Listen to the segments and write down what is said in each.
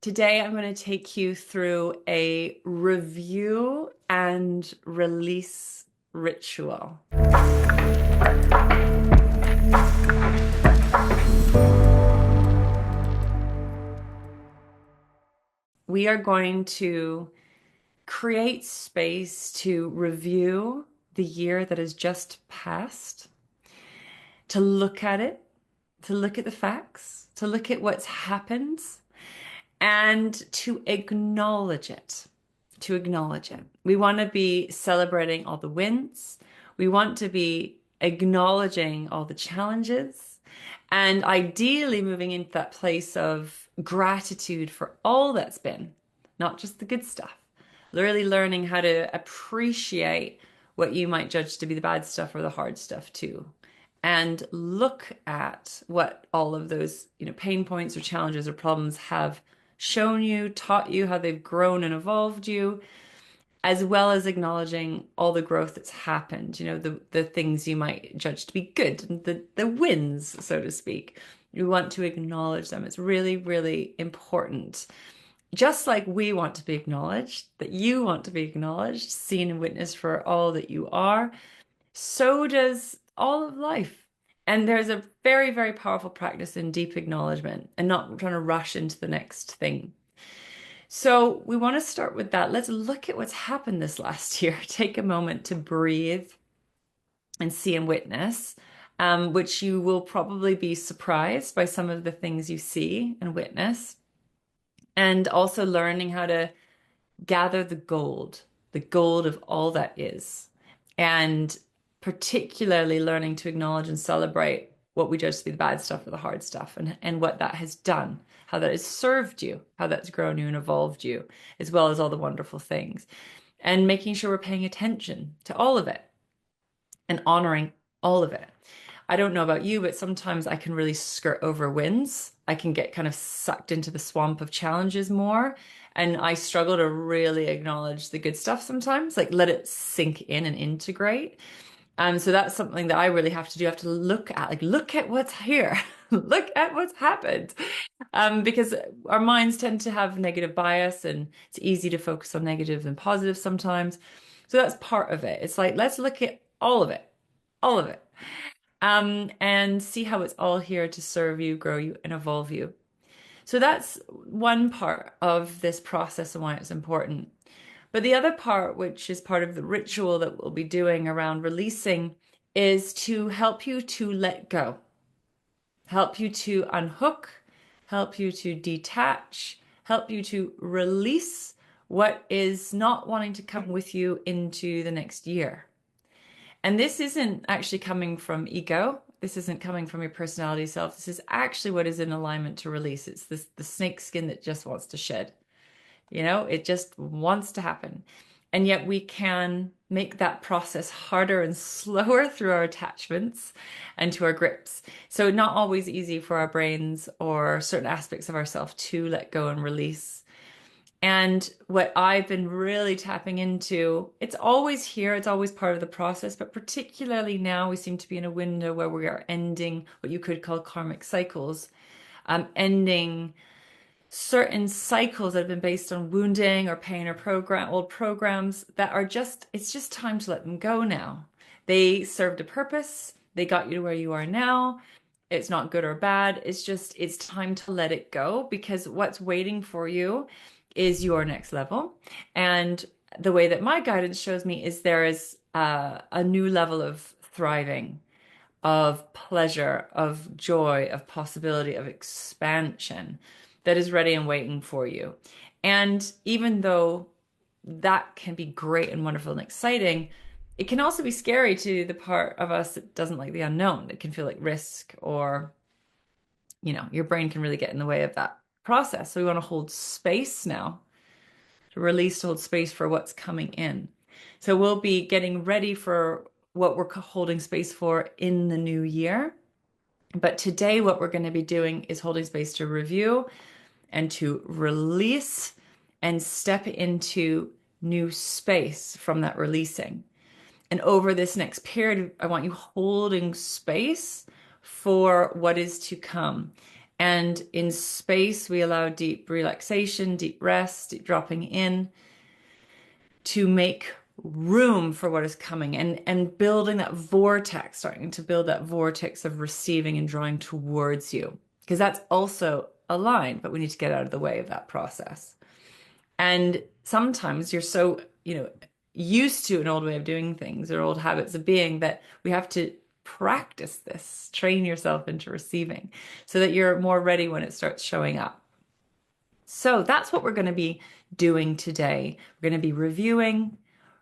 Today, I'm going to take you through a review and release ritual. We are going to create space to review the year that has just passed, to look at it, to look at the facts, to look at what's happened, and to acknowledge it. To acknowledge it. We want to be celebrating all the wins. We want to be acknowledging all the challenges and ideally moving into that place of gratitude for all that's been, not just the good stuff. Really learning how to appreciate what you might judge to be the bad stuff or the hard stuff too. And look at what all of those, pain points or challenges or problems have shown you, taught you, how they've grown and evolved you, as well as acknowledging all the growth that's happened, the things you might judge to be good, and the wins, so to speak. You want to acknowledge them. It's really, really important. Just like we want to be acknowledged, that you want to be acknowledged, seen and witnessed for all that you are, so does all of life. And there's a very, very powerful practice in deep acknowledgement and not trying to rush into the next thing. So we want to start with that. Let's look at what's happened this last year. Take a moment to breathe and see and witness, which you will probably be surprised by some of the things you see and witness. And also learning how to gather the gold of all that is. And particularly learning to acknowledge and celebrate what we judge to be the bad stuff or the hard stuff and what that has done, how that has served you, how that's grown you and evolved you, as well as all the wonderful things. And making sure we're paying attention to all of it and honoring all of it. I don't know about you, but sometimes I can really skirt over wins. I can get kind of sucked into the swamp of challenges more. And I struggle to really acknowledge the good stuff sometimes, like let it sink in and integrate. So that's something that I really have to do. I have to look at what's here, look at what's happened. Because our minds tend to have negative bias and it's easy to focus on negative and positive sometimes. So that's part of it. It's like, let's look at all of it, and see how it's all here to serve you, grow you, and evolve you. So that's one part of this process and why it's important. But the other part, which is part of the ritual that we'll be doing around releasing, is to help you to let go, help you to unhook, help you to detach, help you to release what is not wanting to come with you into the next year. And this isn't actually coming from ego. This isn't coming from your personality self. This is actually what is in alignment to release. It's the snake skin that just wants to shed. It just wants to happen. And yet we can make that process harder and slower through our attachments and to our grips. So not always easy for our brains or certain aspects of ourselves to let go and release. And what I've been really tapping into, it's always here, it's always part of the process, but particularly now we seem to be in a window where we are ending what you could call karmic cycles, ending certain cycles that have been based on wounding or pain or old programs that are it's just time to let them go now. They served a purpose. They got you to where you are now. It's not good or bad. It's time to let it go because what's waiting for you is your next level. And the way that my guidance shows me is there is a new level of thriving, of pleasure, of joy, of possibility, of expansion that is ready and waiting for you. And even though that can be great and wonderful and exciting, it can also be scary to the part of us that doesn't like the unknown. It can feel like risk or, your brain can really get in the way of that process. So we want to hold space now, to release, to hold space for what's coming in. So we'll be getting ready for what we're holding space for in the new year. But today, what we're going to be doing is holding space to review and to release and step into new space from that releasing. And over this next period, I want you holding space for what is to come And in space, we allow deep relaxation, deep rest, deep dropping in to make room for what is coming and building that vortex, starting to build that vortex of receiving and drawing towards you. Because that's also aligned, but we need to get out of the way of that process. And sometimes you're so, used to an old way of doing things or old habits of being that we have to practice this, train yourself into receiving so that you're more ready when it starts showing up. So that's what we're going to be doing today. We're going to be reviewing,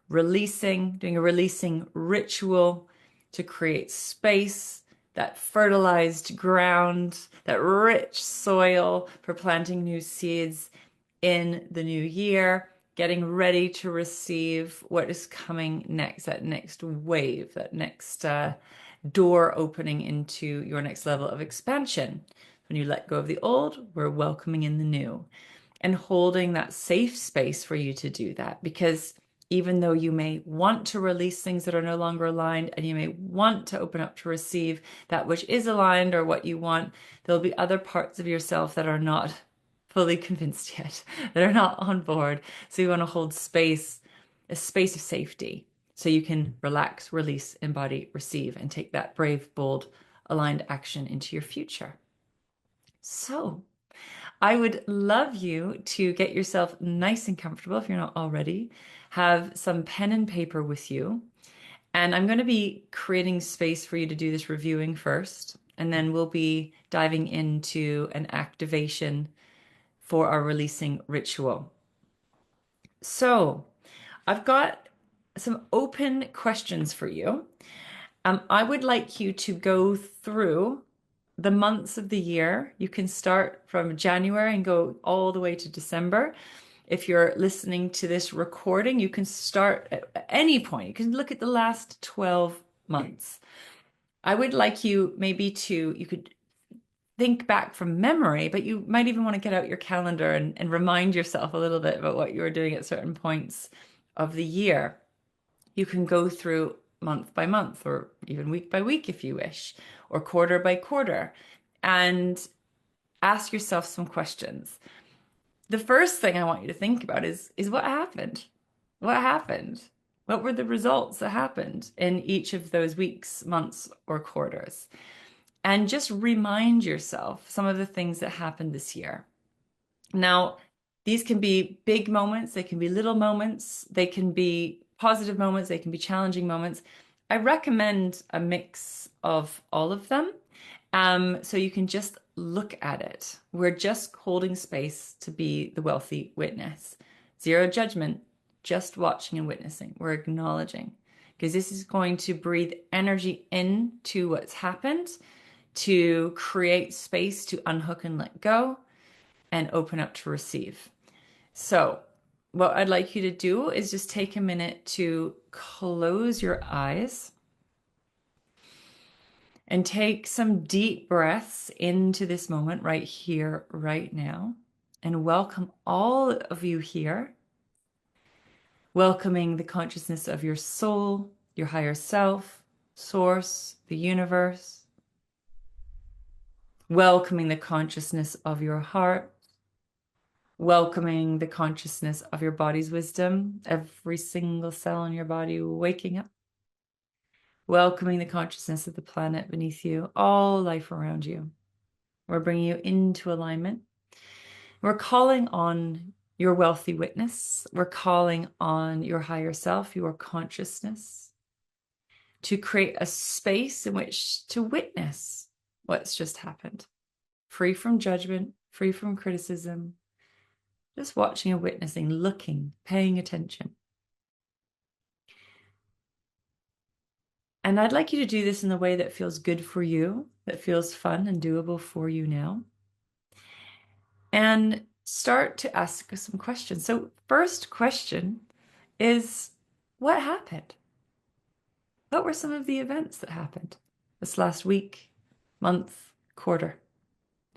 releasing, doing a releasing ritual to create space, that fertilized ground, that rich soil for planting new seeds in the new year, getting ready to receive what is coming next, that next wave, that next door opening into your next level of expansion. When you let go of the old, we're welcoming in the new and holding that safe space for you to do that. Because even though you may want to release things that are no longer aligned and you may want to open up to receive that which is aligned or what you want, there'll be other parts of yourself that are not fully convinced yet, that are not on board. So you want to hold space, a space of safety, so you can relax, release, embody, receive, and take that brave, bold, aligned action into your future. So I would love you to get yourself nice and comfortable if you're not already. Have some pen and paper with you. And I'm going to be creating space for you to do this reviewing first. And then we'll be diving into an activation for our releasing ritual. So I've got some open questions for you. I would like you to go through the months of the year. You can start from January and go all the way to December. If you're listening to this recording, you can start at any point. You can look at the last 12 months. I would like you maybe you could think back from memory, but you might even want to get out your calendar and remind yourself a little bit about what you were doing at certain points of the year. You can go through month by month or even week by week if you wish, or quarter by quarter, and ask yourself some questions. The first thing I want you to think about is what happened? What happened? What were the results that happened in each of those weeks, months, or quarters? And just remind yourself some of the things that happened this year. Now, these can be big moments, they can be little moments, they can be positive moments, they can be challenging moments. I recommend a mix of all of them. So you can just look at it. We're just holding space to be the wealthy witness. Zero judgment, just watching and witnessing. We're acknowledging because this is going to breathe energy into what's happened to create space to unhook and let go and open up to receive. So, what I'd like you to do is just take a minute to close your eyes and take some deep breaths into this moment right here, right now, and welcome all of you here. Welcoming the consciousness of your soul, your higher self, source, the universe. Welcoming the consciousness of your heart. Welcoming the consciousness of your body's wisdom, every single cell in your body waking up. Welcoming the consciousness of the planet beneath you, all life around you. We're bringing you into alignment. We're calling on your wealthy witness. We're calling on your higher self, your consciousness, to create a space in which to witness what's just happened. Free from judgment, free from criticism, just watching and witnessing, looking, paying attention. And I'd like you to do this in a way that feels good for you, that feels fun and doable for you now. And start to ask some questions. So, first question is, what happened? What were some of the events that happened this last week, month, quarter?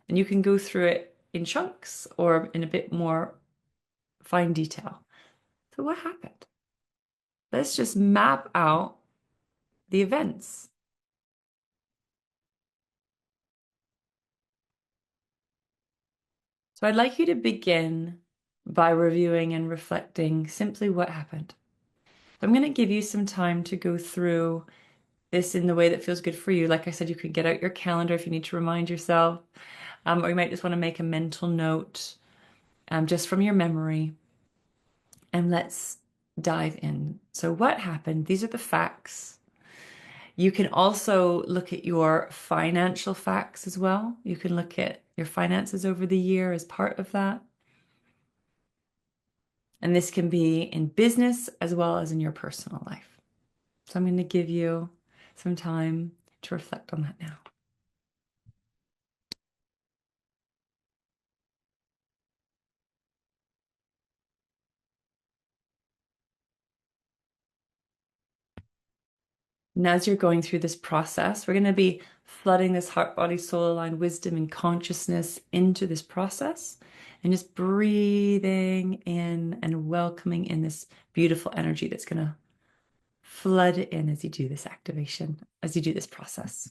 And you can go through it in chunks or in a bit more fine detail. So, what happened? Let's just map out the events. So I'd like you to begin by reviewing and reflecting simply what happened. I'm going to give you some time to go through this in the way that feels good for you. Like I said, you can get out your calendar if you need to remind yourself, or you might just want to make a mental note just from your memory. And let's dive in. So, what happened? These are the facts. You can also look at your financial facts as well. You can look at your finances over the year as part of that. And this can be in business as well as in your personal life. So I'm going to give you some time to reflect on that now. And as you're going through this process, we're going to be flooding this heart, body, soul aligned wisdom and consciousness into this process and just breathing in and welcoming in this beautiful energy that's going to flood in as you do this activation, as you do this process.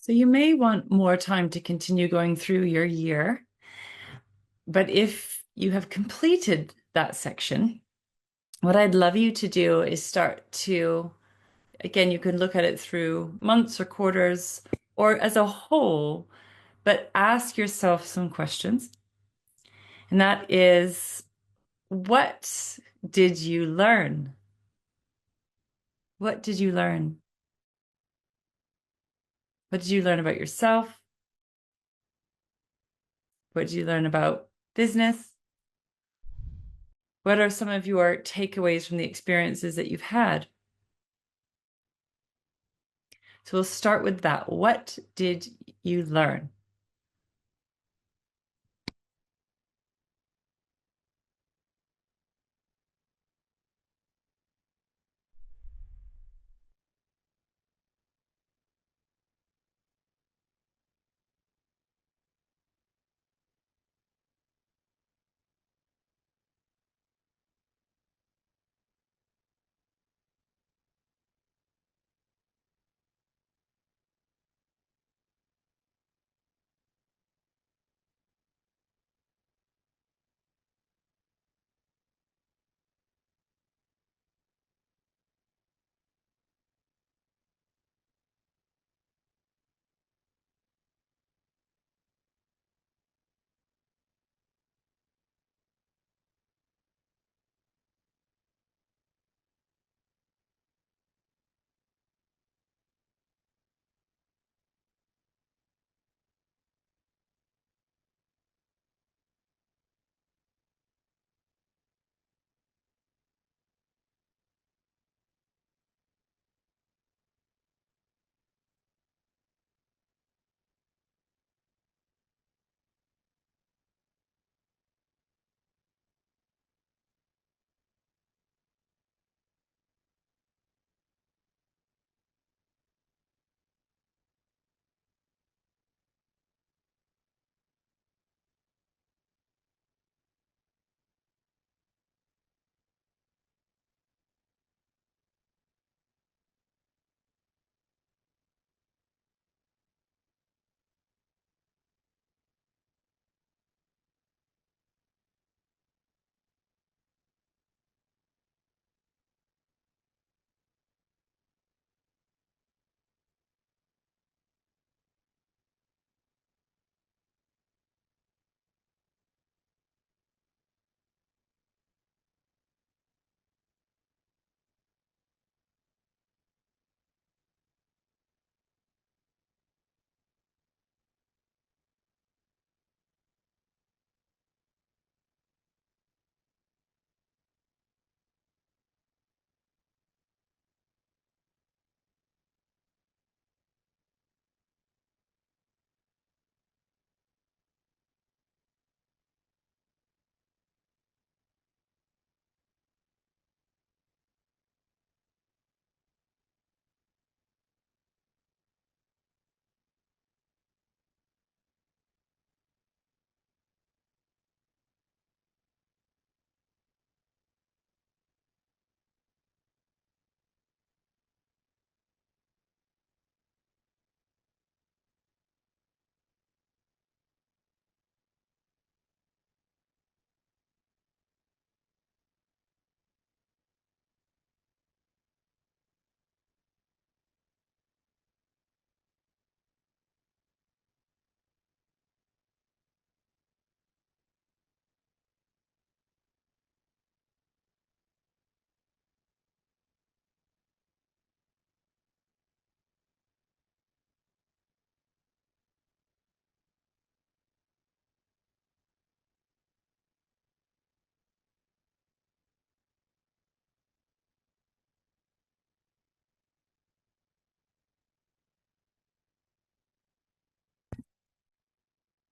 So you may want more time to continue going through your year, but if you have completed that section, what I'd love you to do is start to, again, you can look at it through months or quarters or as a whole, but ask yourself some questions. And that is, what did you learn? What did you learn? What did you learn about yourself? What did you learn about business? What are some of your takeaways from the experiences that you've had? So we'll start with that. What did you learn?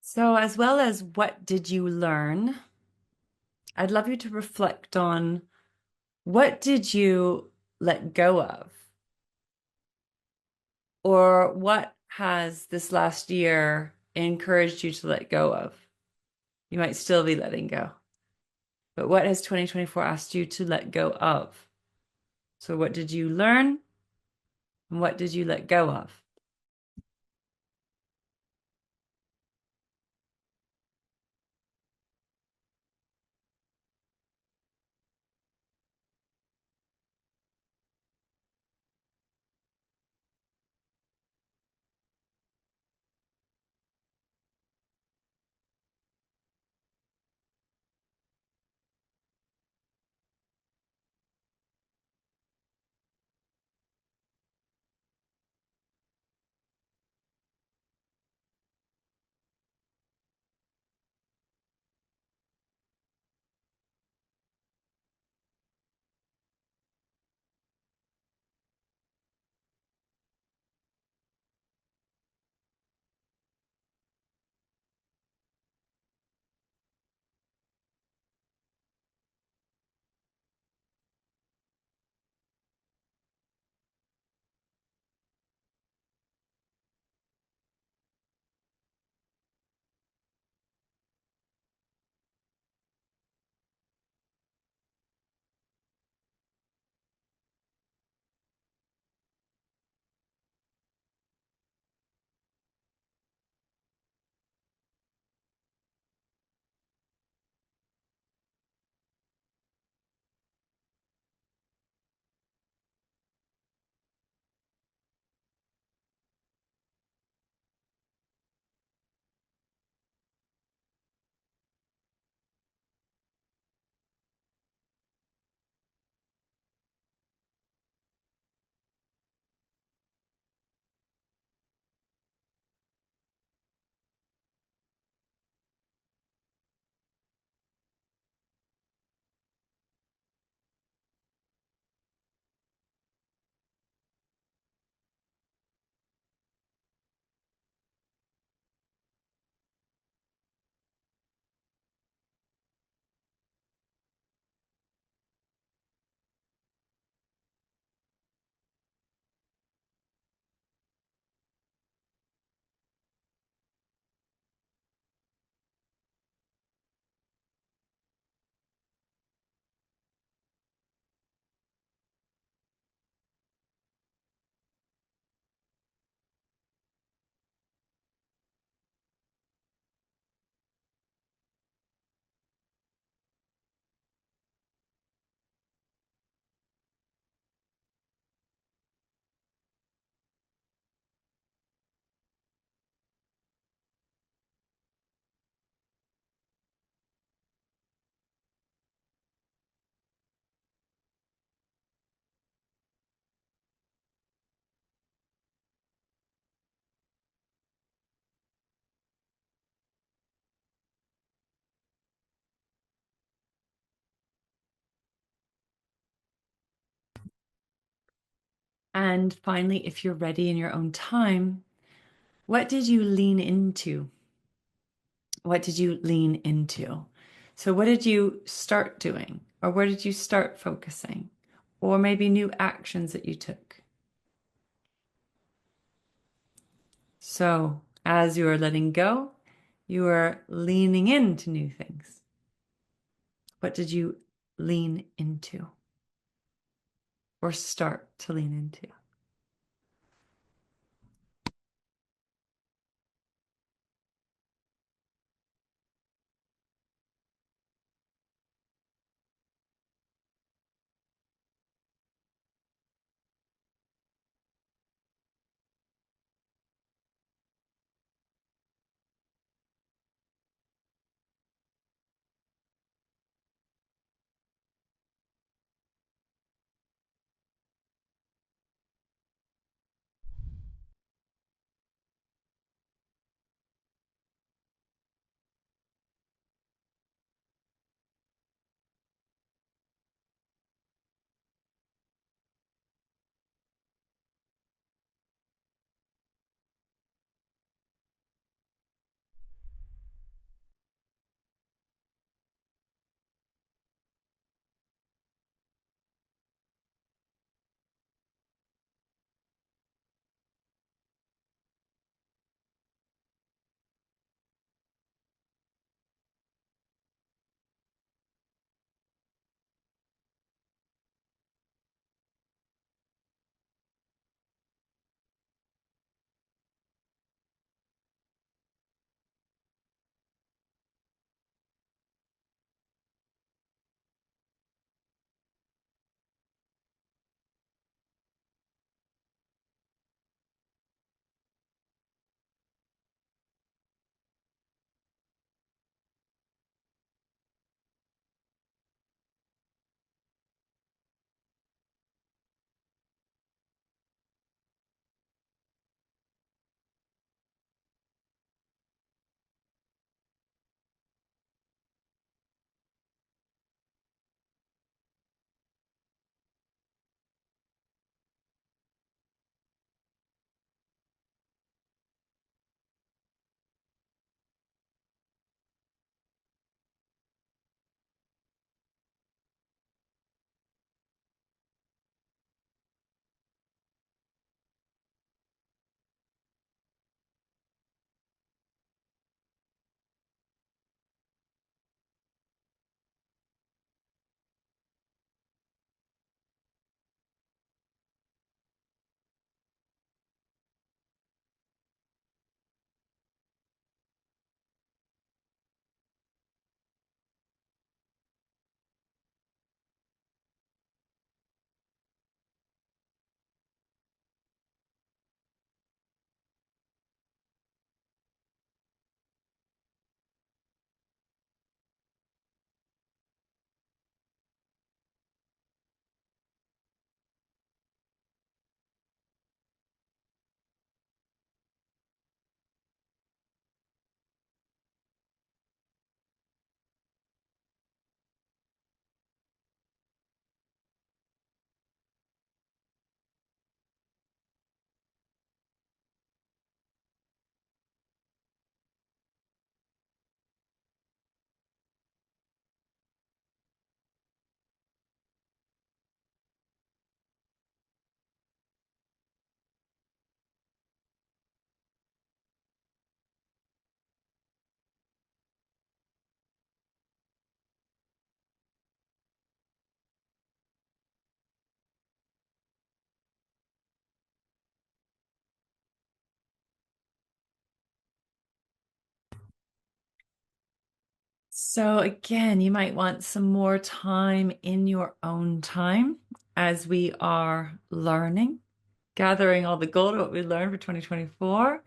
So, as well as what did you learn, I'd love you to reflect on what did you let go of? Or what has this last year encouraged you to let go of? You might still be letting go, but what has 2024 asked you to let go of? So, what did you learn and what did you let go of? And finally, if you're ready in your own time, what did you lean into? What did you lean into? So, what did you start doing? Or where did you start focusing? Or maybe new actions that you took? So, as you are letting go, you are leaning into new things. What did you lean into or start to lean into? So, again, you might want some more time in your own time as we are learning, gathering all the gold of what we learned for 2024,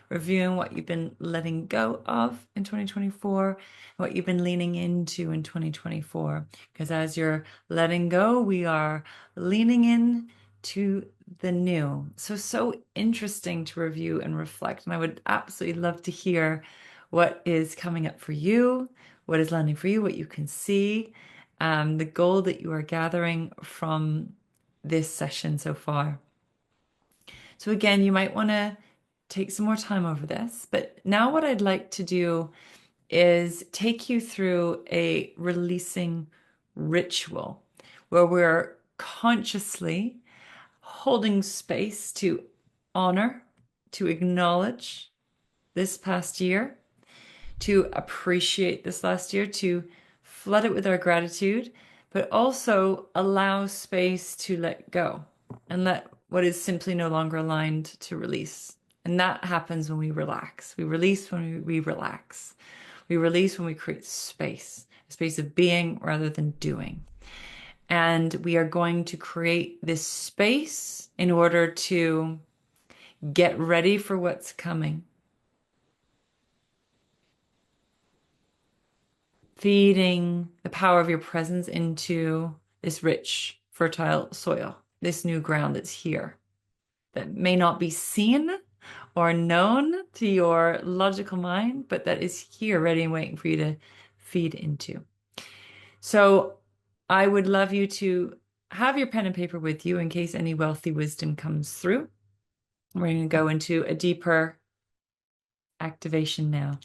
reviewing what you've been letting go of in 2024, what you've been leaning into in 2024. Because as you're letting go, we are leaning in to the new. So, so interesting to review and reflect. And I would absolutely love to hear what is coming up for you, what is landing for you, what you can see, the goal that you are gathering from this session so far. So again, you might want to take some more time over this. But now what I'd like to do is take you through a releasing ritual where we're consciously holding space to honor, to acknowledge this past year, to appreciate this last year, to flood it with our gratitude, but also allow space to let go and let what is simply no longer aligned to release. And that happens when we relax. We release when we relax. We release when we create space, a space of being rather than doing. And we are going to create this space in order to get ready for what's coming. Feeding the power of your presence into this rich, fertile soil, this new ground that's here, that may not be seen or known to your logical mind, but that is here ready and waiting for you to feed into. So I would love you to have your pen and paper with you in case any wealthy wisdom comes through. We're going to go into a deeper activation now.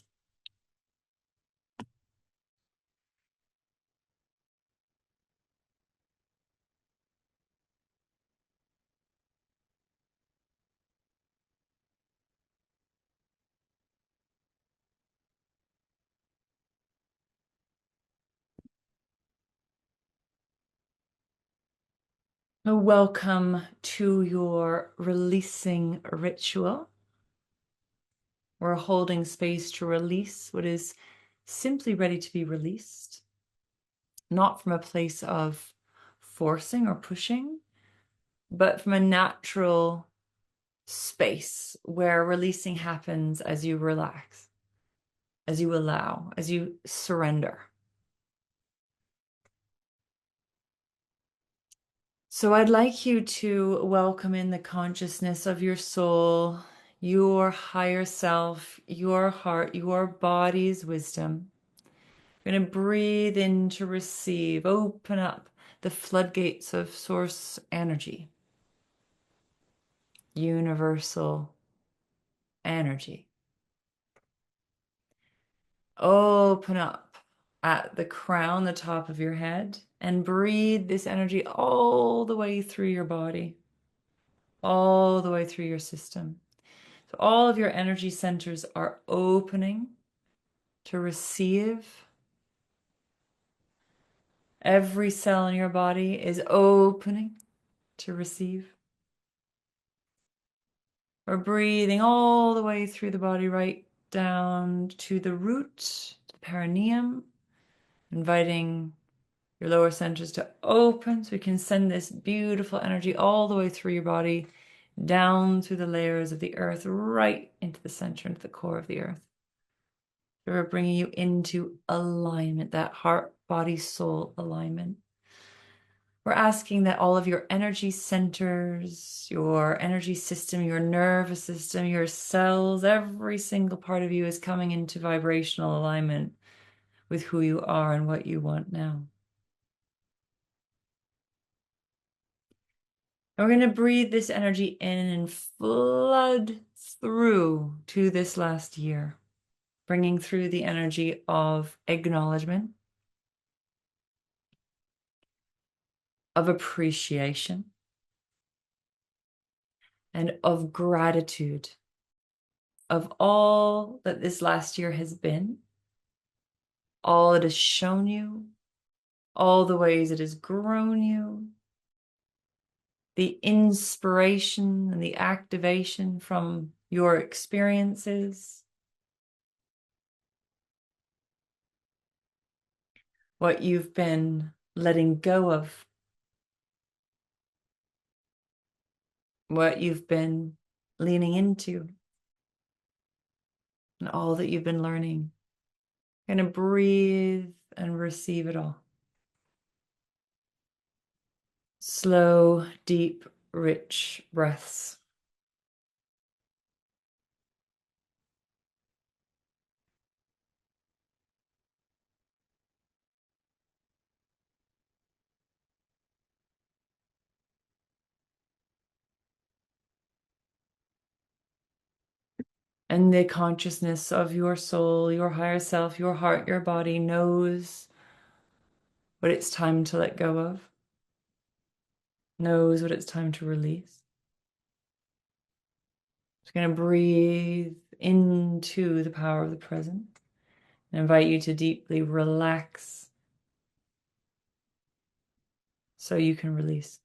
Welcome to your releasing ritual. We're holding space to release what is simply ready to be released, not from a place of forcing or pushing, but from a natural space where releasing happens as you relax, as you allow, as you surrender. So I'd like you to welcome in the consciousness of your soul, your higher self, your heart, your body's wisdom. You're going to breathe in to receive, open up the floodgates of source energy, universal energy. Open up at the crown, the top of your head, and breathe this energy all the way through your body, all the way through your system. So all of your energy centers are opening to receive. Every cell in your body is opening to receive. We're breathing all the way through the body, right down to the root, the perineum, inviting your lower centers to open so we can send this beautiful energy all the way through your body, down through the layers of the earth, right into the center, into the core of the earth. So we're bringing you into alignment, that heart, body, soul alignment. We're asking that all of your energy centers, your energy system, your nervous system, your cells, every single part of you is coming into vibrational alignment with who you are and what you want now. And we're going to breathe this energy in and flood through to this last year, bringing through the energy of acknowledgement, of appreciation, and of gratitude of all that this last year has been, all it has shown you, all the ways it has grown you, the inspiration and the activation from your experiences, what you've been letting go of, what you've been leaning into, and all that you've been learning. Kind of breathe and receive it all. Slow, deep, rich breaths. And the consciousness of your soul, your higher self, your heart, your body knows what it's time to let go of, knows what it's time to release. Just going to breathe into the power of the present and invite you to deeply relax so you can release.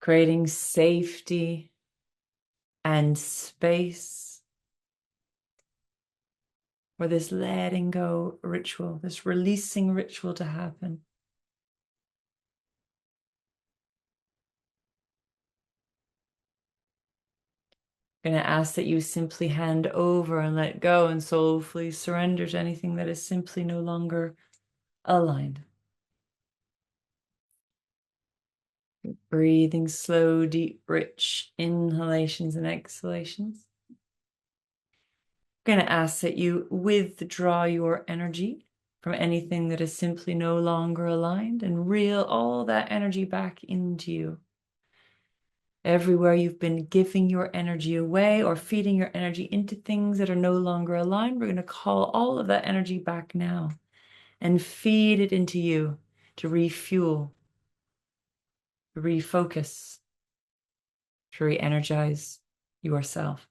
Creating safety and space for this letting go ritual, this releasing ritual to happen. I'm going to ask that you simply hand over and let go and soulfully surrender to anything that is simply no longer aligned. Breathing slow, deep, rich inhalations and exhalations. I'm going to ask that you withdraw your energy from anything that is simply no longer aligned and reel all that energy back into you. Everywhere you've been giving your energy away or feeding your energy into things that are no longer aligned, we're going to call all of that energy back now and feed it into you to refuel, to refocus, to re-energize yourself.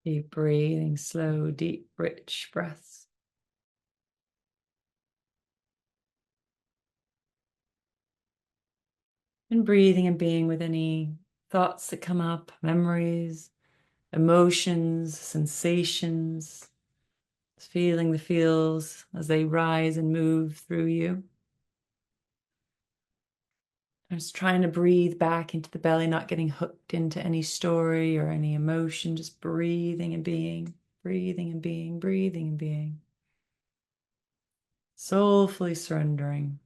Keep breathing, slow, deep, rich breaths. And breathing and being with any thoughts that come up, memories, emotions, sensations, feeling the feels as they rise and move through you. I'm just trying to breathe back into the belly, not getting hooked into any story or any emotion, just breathing and being, breathing and being, breathing and being. Soulfully surrendering.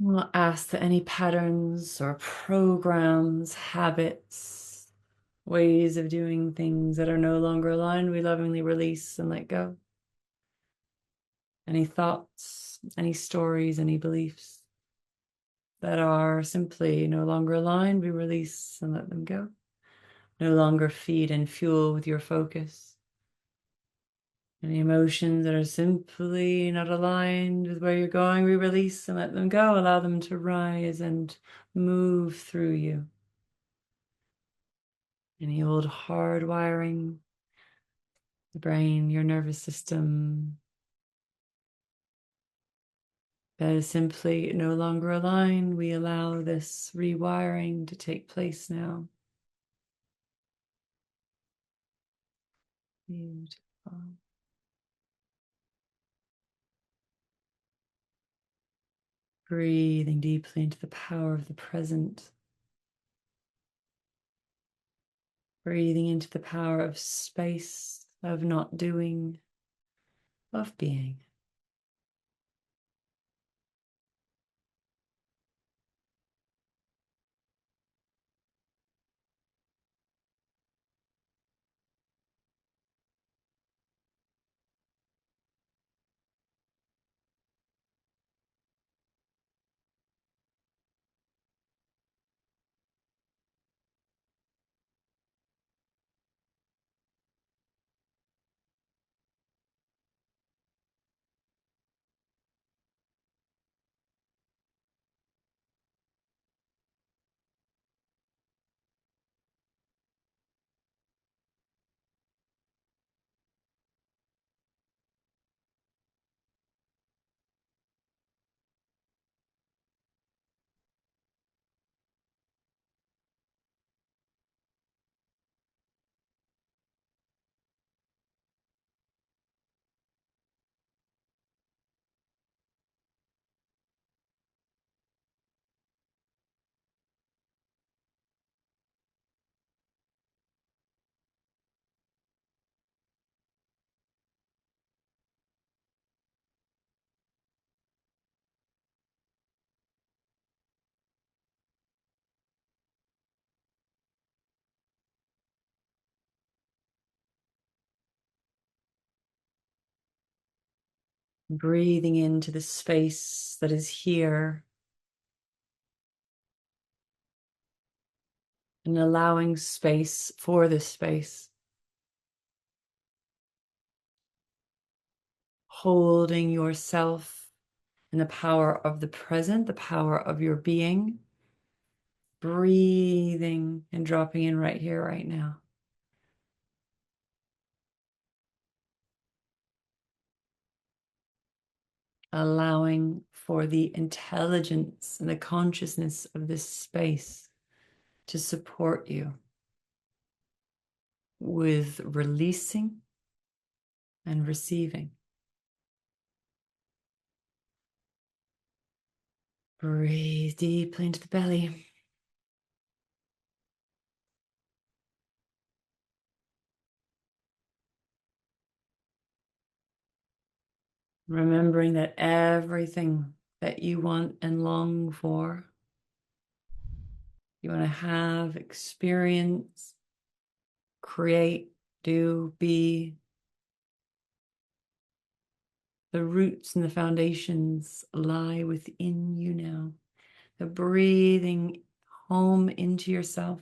We'll ask that any patterns or programs, habits, ways of doing things that are no longer aligned, we lovingly release and let go. Any thoughts, any stories, any beliefs that are simply no longer aligned, we release and let them go. No longer feed and fuel with your focus. Any emotions that are simply not aligned with where you're going, we release and let them go. Allow them to rise and move through you. Any old hardwiring, the brain, your nervous system, that is simply no longer aligned, we allow this rewiring to take place now. Beautiful. Breathing deeply into the power of the present. Breathing into the power of space, of not doing, of being. Breathing into the space that is here and allowing space for this space. Holding yourself in the power of the present, the power of your being. Breathing and dropping in right here, right now. Allowing for the intelligence and the consciousness of this space to support you with releasing and receiving. Breathe deeply into the belly. Remembering that everything that you want and long for, you want to have, experience, create, do, be, the roots and the foundations lie within you now. The breathing home into yourself,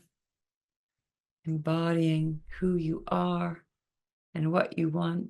embodying who you are and what you want.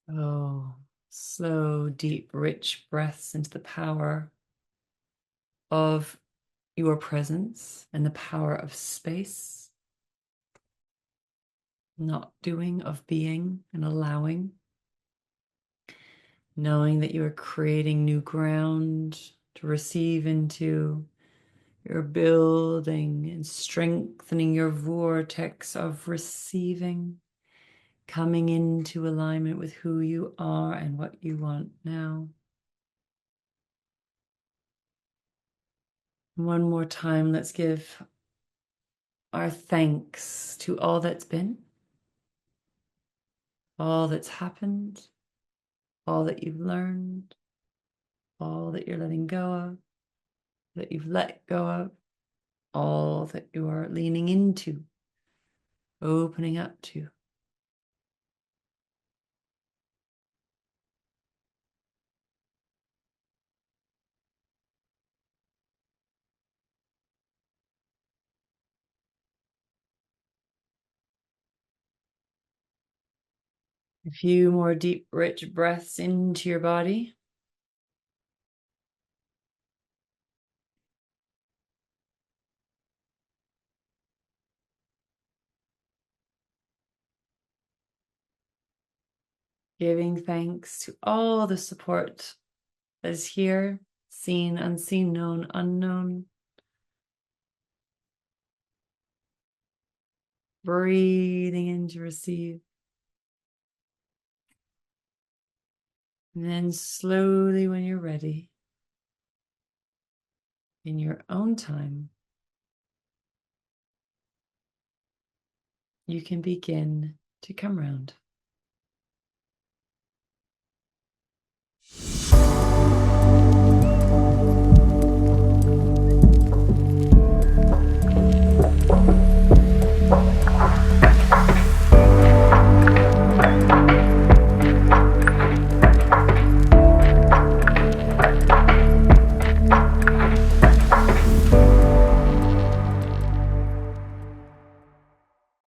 Oh, slow, deep, rich breaths into the power of your presence and the power of space, not doing, of being and allowing, knowing that you are creating new ground to receive into. You're building and strengthening your vortex of receiving, coming into alignment with who you are and what you want now. One more time, let's give our thanks to all that's been, all that's happened, all that you've learned, all that you're letting go of, that you've let go of, all that you are leaning into, opening up to. A few more deep, rich breaths into your body. Giving thanks to all the support that is here, seen, unseen, known, unknown. Breathing in to receive. And then slowly, when you're ready, in your own time, you can begin to come round.